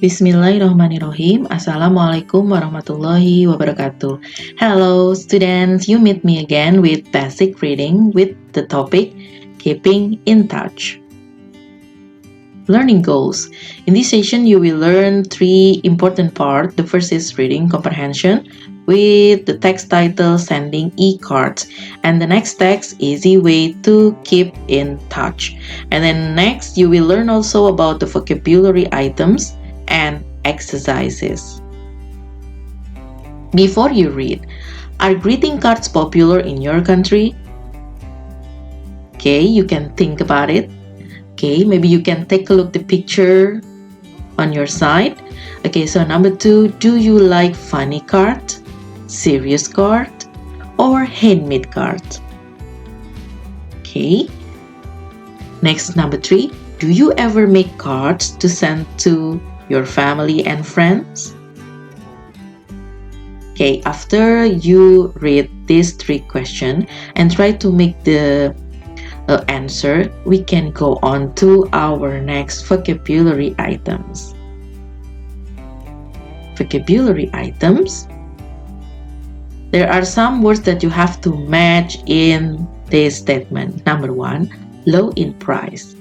Bismillahirrahmanirrahim. Assalamualaikum warahmatullahi wabarakatuh. Hello students, you meet me again with basic reading with the topic Keeping in Touch. Learning goals. In this session, you will learn three important parts. The first is reading comprehension with the text title Sending e-cards. And the next text, Easy Way to Keep in Touch. And then next, you will learn also about the vocabulary items and exercises. Before you read, are greeting cards popular in your country? Okay, you can think about it. Okay, maybe you can take a look at the picture on your side. Okay, so number 2, do you like funny card, serious card, or handmade card? Okay. Next, number 3, do you ever make cards to send to your family and friends? Okay, after you read these 3 questions and try to make the answer, we can go on to our next vocabulary items. Vocabulary items. There are some words that you have to match in this statement. Number 1, low in price,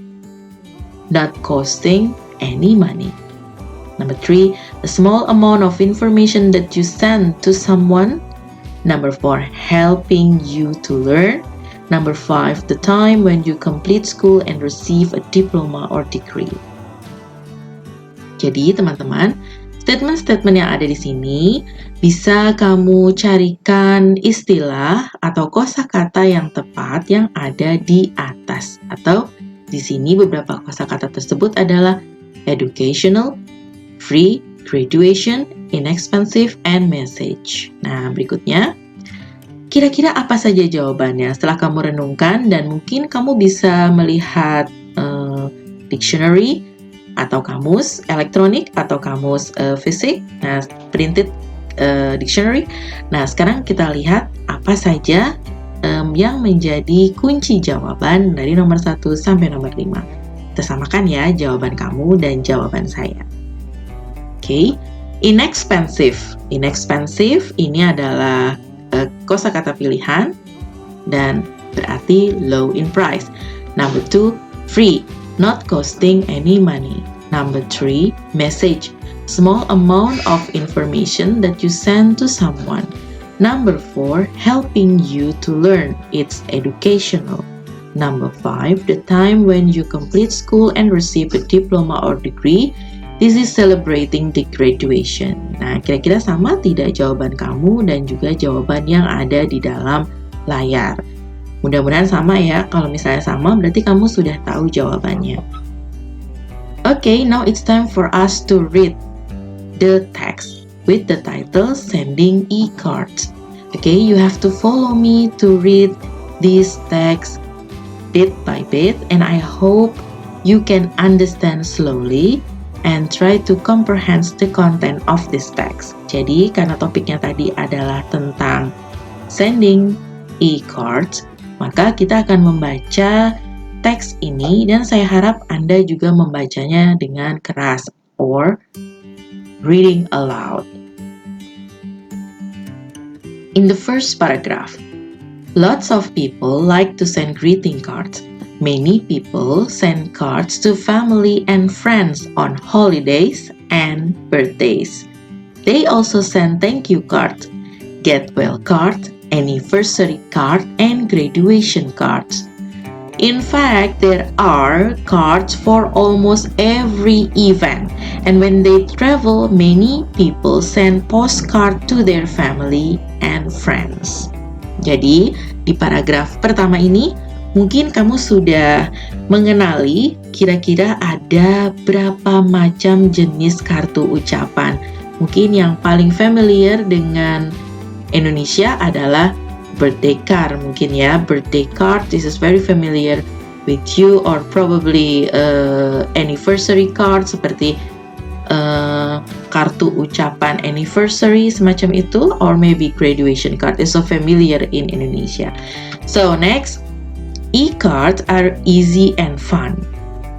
not costing any money. Number 3, a small amount of information that you send to someone. Number 4, helping you to learn. Number 5, the time when you complete school and receive a diploma or degree. Jadi teman-teman, statement-statement yang ada di sini bisa kamu carikan istilah atau kosakata yang tepat yang ada di atas. Atau di sini beberapa kosakata tersebut adalah educational, free, graduation, inexpensive, and message. Nah, berikutnya, kira-kira apa saja jawabannya? Setelah kamu renungkan dan mungkin kamu bisa melihat dictionary atau kamus elektronik atau kamus fisik, nah printed dictionary. Nah, sekarang kita lihat apa saja yang menjadi kunci jawaban dari nomor 1 sampai nomor 5. Kita samakan ya jawaban kamu dan jawaban saya. Oke, inexpensive. Inexpensive ini adalah kosakata pilihan dan berarti low in price. Number 2, free, not costing any money. Number 3, message, small amount of information that you send to someone. Number 4, helping you to learn, it's educational. Number 5, the time when you complete school and receive a diploma or degree. This is celebrating the graduation. Nah, kira-kira sama tidak jawaban kamu dan juga jawaban yang ada di dalam layar? Mudah-mudahan sama ya. Kalau misalnya sama, berarti kamu sudah tahu jawabannya. Okay, now it's time for us to read the text with the title Sending e-cards. Okay, you have to follow me to read this text bit by bit, and I hope you can understand slowly and try to comprehend the content of this text. Jadi, karena topiknya tadi adalah tentang sending e-cards, maka kita akan membaca teks ini dan saya harap Anda juga membacanya dengan keras or reading aloud. In the first paragraph, lots of people like to send greeting cards. Many people send cards to family and friends on holidays and birthdays. They also send thank you cards, get well cards, anniversary card, and graduation cards. In fact, there are cards for almost every event, and when they travel, many people send postcard to their family and friends. Jadi, di paragraf pertama ini, mungkin kamu sudah mengenali kira-kira ada berapa macam jenis kartu ucapan. Mungkin yang paling familiar dengan Indonesia adalah birthday card mungkin ya. Birthday card, this is very familiar with you, or probably anniversary card seperti kartu ucapan anniversary semacam itu, or maybe graduation card is so familiar in Indonesia. So next, e-cards are easy and fun.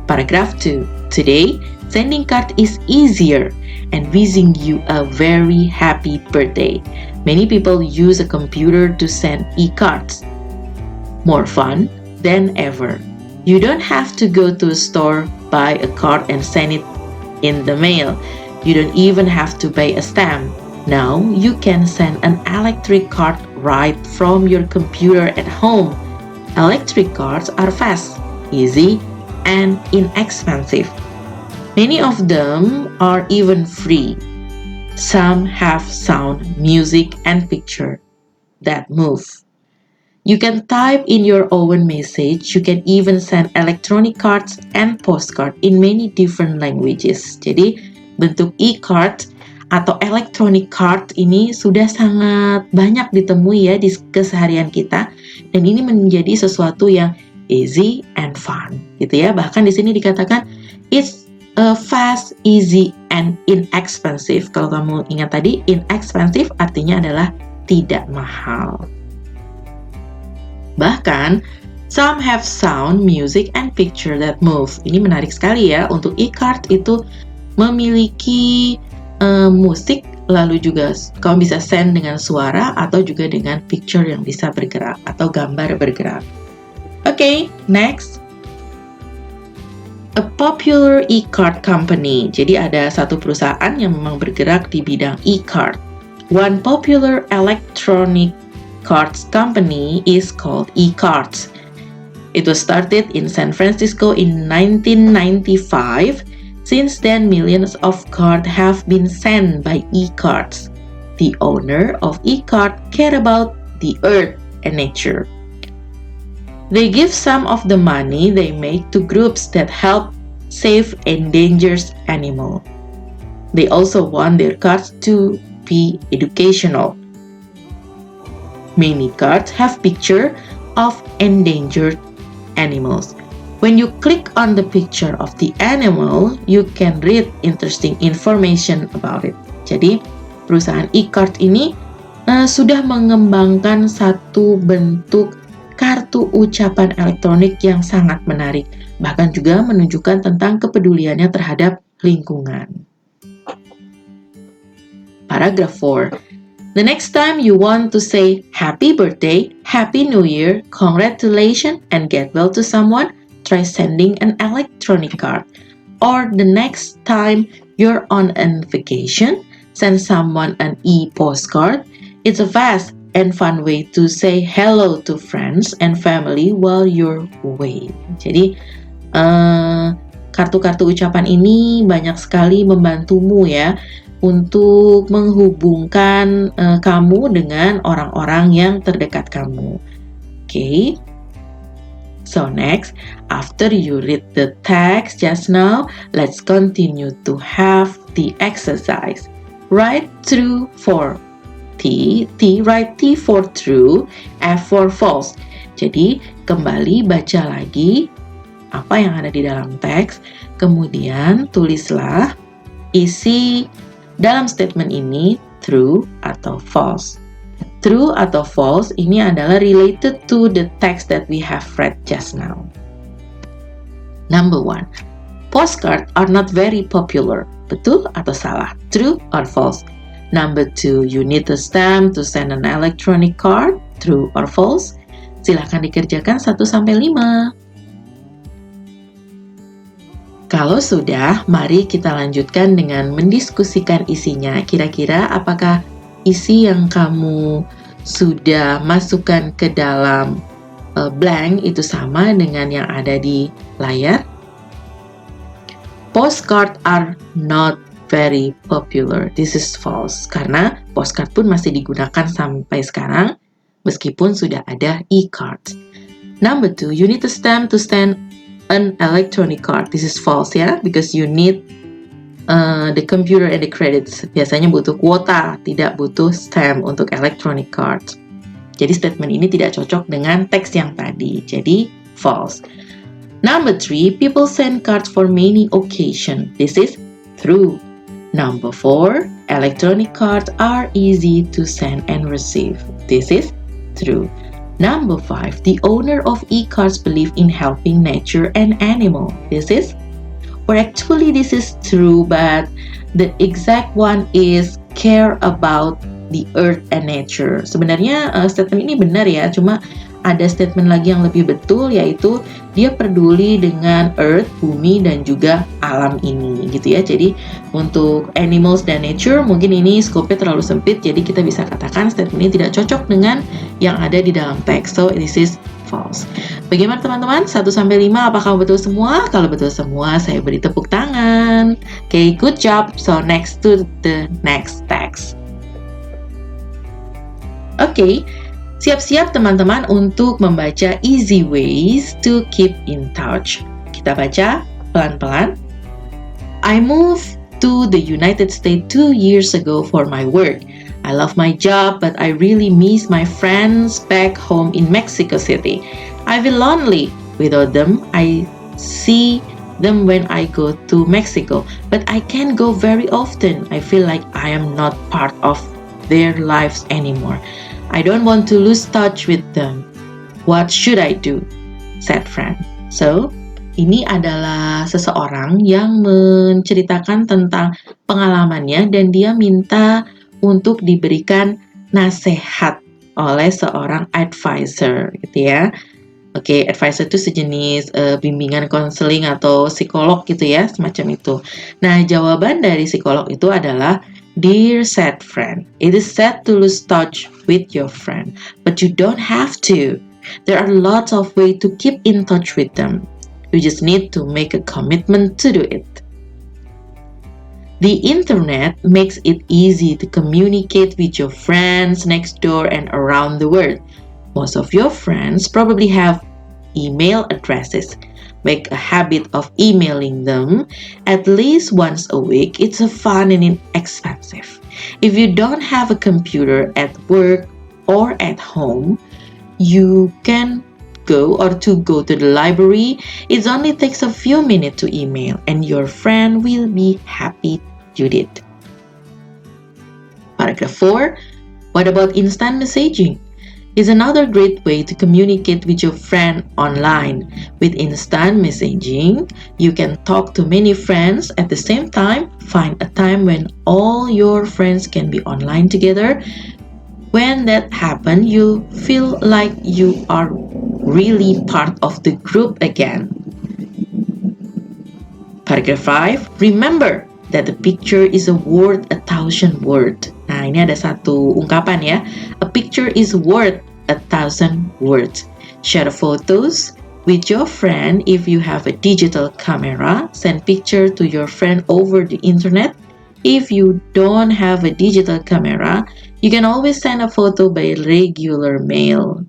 Paragraph 2. Today, Sending card is easier and wishing you a very happy birthday. Many people use a computer to send e-cards. More fun than ever. You don't have to go to a store, buy a card and send it in the mail. You don't even have to buy a stamp. Now you can send an electric card right from your computer at home. Electric cards are fast, easy, and inexpensive. Many of them are even free. Some have sound, music, and picture that move. You can type in your own message. You can even send electronic cards and postcard in many different languages. Jadi, bentuk e-card atau electronic card ini sudah sangat banyak ditemui ya di keseharian kita, dan ini menjadi sesuatu yang easy and fun, gitu ya. Bahkan di sini dikatakan it's fast, easy, and inexpensive. Kalau kamu ingat tadi, inexpensive artinya adalah tidak mahal. Bahkan, some have sound, music, and picture that move. Ini menarik sekali ya, untuk e-card itu memiliki musik, lalu juga kamu bisa send dengan suara atau juga dengan picture yang bisa bergerak atau gambar bergerak. Okay, next. A popular e-card company. Jadi ada satu perusahaan yang memang bergerak di bidang e-card. One popular electronic cards company is called e-cards. It was started in San Francisco in 1995. Since then, millions of cards have been sent by e-cards. The owner of e-card care about the earth and nature. They give some of the money they make to groups that help save endangered animals. They also want their cards to be educational. Many cards have pictures of endangered animals. When you click on the picture of the animal, you can read interesting information about it. Jadi, perusahaan e-card ini sudah mengembangkan satu bentuk kartu ucapan elektronik yang sangat menarik, bahkan juga menunjukkan tentang kepeduliannya terhadap lingkungan. Paragraph 4. The next time you want to say happy birthday, happy new year, congratulations, and get well to someone, try sending an electronic card. Or the next time you're on a vacation, send someone an e-postcard. It's a fast and fun way to say hello to friends and family while you're away. Jadi, kartu-kartu ucapan ini banyak sekali membantumu ya untuk menghubungkan kamu dengan orang-orang yang terdekat kamu. Okay. So next, after you read the text just now, let's continue to have the exercise. Write true for write T for true, F for false. Jadi, kembali baca lagi apa yang ada di dalam teks, kemudian tulislah isi dalam statement ini true atau false. True atau false ini adalah related to the text that we have read just now. Number 1. Postcards are not very popular. Betul atau salah? True or false? Number 2. You need a stamp to send an electronic card. True or false? Silahkan dikerjakan 1-5. Kalau sudah, mari kita lanjutkan dengan mendiskusikan isinya. Kira-kira apakah isi yang kamu sudah masukkan ke dalam blank itu sama dengan yang ada di layar? Postcards are not very popular. This is false. Karena postcard pun masih digunakan sampai sekarang meskipun sudah ada e-cards. Number 2, you need a stamp to send an electronic card. This is false ya, because you need the computer and the credits. Biasanya butuh kuota, tidak butuh stamp untuk electronic cards. Jadi statement ini tidak cocok dengan teks yang tadi. Jadi false. Number 3, people send cards for many occasions. This is true. Number 4, electronic cards are easy to send and receive. This is true. Number 5, the owner of e-cards believe in helping nature and animal. This is Or actually this is true, but the exact one is care about the earth and nature. Sebenarnya statement ini benar ya, cuma ada statement lagi yang lebih betul, yaitu dia peduli dengan earth, bumi, dan juga alam ini gitu ya. Jadi untuk animals dan nature mungkin ini scope-nya terlalu sempit, jadi kita bisa katakan statement ini tidak cocok dengan yang ada di dalam teks. So this is false. Bagaimana teman-teman? 1-5, apakah betul semua? Kalau betul semua, saya beri tepuk tangan. Okay, good job. So next to the next text. Okay, siap-siap teman-teman untuk membaca easy ways to keep in touch. Kita baca pelan-pelan. I moved to the United States 2 years ago for my work. I love my job, but I really miss my friends back home in Mexico City. I feel lonely without them. I see them when I go to Mexico, but I can't go very often. I feel like I am not part of their lives anymore. I don't want to lose touch with them. What should I do? Said friend. So, ini adalah seseorang yang menceritakan tentang pengalamannya dan dia minta untuk diberikan nasihat oleh seorang advisor gitu ya. Oke, advisor itu sejenis bimbingan konseling atau psikolog gitu ya, semacam itu. Nah, jawaban dari psikolog itu adalah, Dear sad friend, it is sad to lose touch with your friend, but you don't have to. There are lots of ways to keep in touch with them. You just need to make a commitment to do it. The internet makes it easy to communicate with your friends next door and around the world. Most of your friends probably have email addresses. Make a habit of emailing them at least once a week. It's fun and inexpensive. If you don't have a computer at work or at home, you can go to the library. It only takes a few minutes to email and your friend will be happy you did. Paragraph 4. What about instant messaging? Is another great way to communicate with your friend online. With instant messaging, you can talk to many friends at the same time. Find a time when all your friends can be online together. When that happens, you feel like you are really part of the group again. Paragraph 5. Remember that a picture is worth 1,000 words. Nah, ini ada satu ungkapan ya. A picture is worth 1,000 words. Share photos with your friend if you have a digital camera. Send picture to your friend over the internet. If you don't have a digital camera, you can always send a photo by regular mail.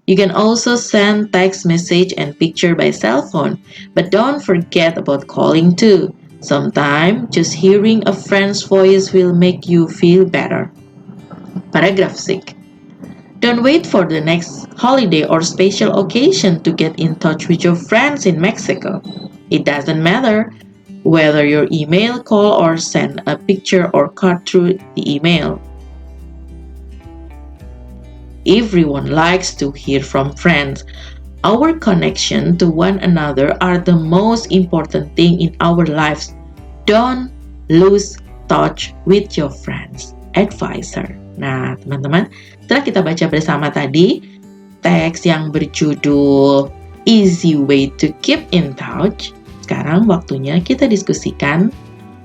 You can also send text message and picture by cell phone, but don't forget about calling too. Sometimes just hearing a friend's voice will make you feel better. Paragraph 6. Don't wait for the next holiday or special occasion to get in touch with your friends in Mexico. It doesn't matter whether you email, call, or send a picture or card through the email. Everyone likes to hear from friends. Our connection to one another are the most important thing in our lives. Don't lose touch with your friends. Advisor. Nah, teman-teman, setelah kita baca bersama tadi teks yang berjudul Easy Way to Keep in Touch, sekarang waktunya kita diskusikan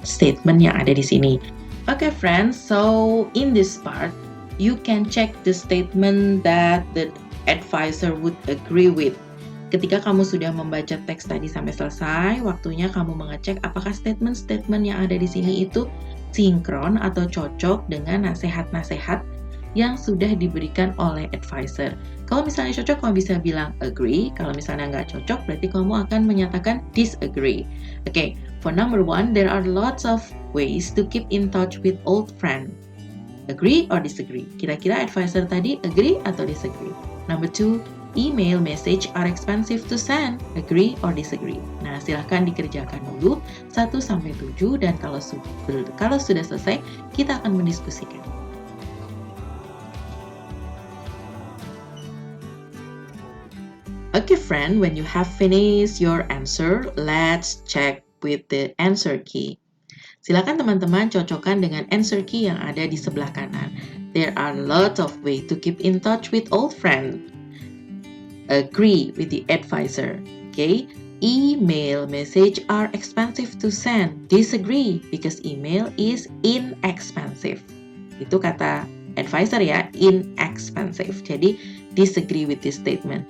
statement yang ada di sini. Okay, friends, so in this part, you can check the statement that the advisor would agree with. Ketika kamu sudah membaca teks tadi sampai selesai, waktunya kamu mengecek apakah statement-statement yang ada di sini itu sinkron atau cocok dengan nasihat-nasihat yang sudah diberikan oleh advisor. Kalau misalnya cocok, kamu bisa bilang agree. Kalau misalnya nggak cocok, berarti kamu akan menyatakan disagree. Okay, for number 1, there are lots of ways to keep in touch with old friends. Agree or disagree? Kira-kira advisor tadi agree atau disagree? Number 2, email message are expensive to send. Agree or disagree? Nah, silahkan dikerjakan dulu 1-7 dan kalau sudah selesai, kita akan mendiskusikan. Okay, friend, when you have finished your answer, let's check with the answer key. Silakan teman-teman cocokkan dengan answer key yang ada di sebelah kanan. There are lots of ways to keep in touch with old friends. Agree with the advisor. Okay? Email message are expensive to send. Disagree because email is inexpensive. Itu kata advisor ya, inexpensive. Jadi disagree with this statement.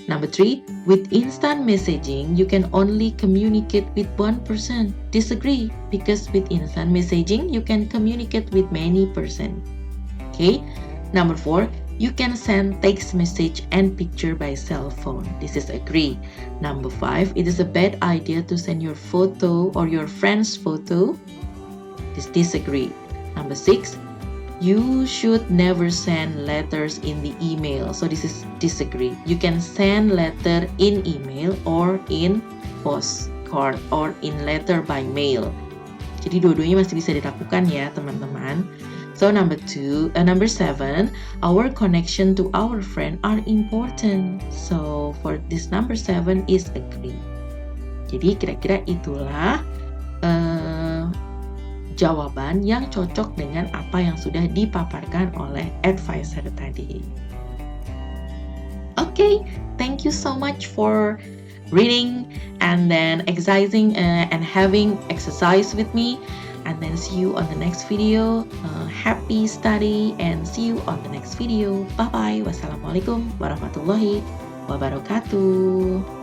Number 3, with instant messaging, you can only communicate with one person. Disagree, because with instant messaging, you can communicate with many person. Okay. Number 4, you can send text message and picture by cell phone. This is agree. Number 5, it is a bad idea to send your photo or your friend's photo. This disagree. Number 6, you should never send letters in the email. So this is disagree. You can send letter in email or in postcard or in letter by mail. Jadi dua-duanya masih bisa dilakukan ya teman-teman. So number 7, our connection to our friend are important. So for this number 7 is agree. Jadi kira-kira itulah jawaban yang cocok dengan apa yang sudah dipaparkan oleh advisor tadi. Okay, thank you so much for reading and then exercising and having exercise with me. And then see you on the next video. Happy study and see you on the next video. Bye-bye. Wassalamualaikum warahmatullahi wabarakatuh.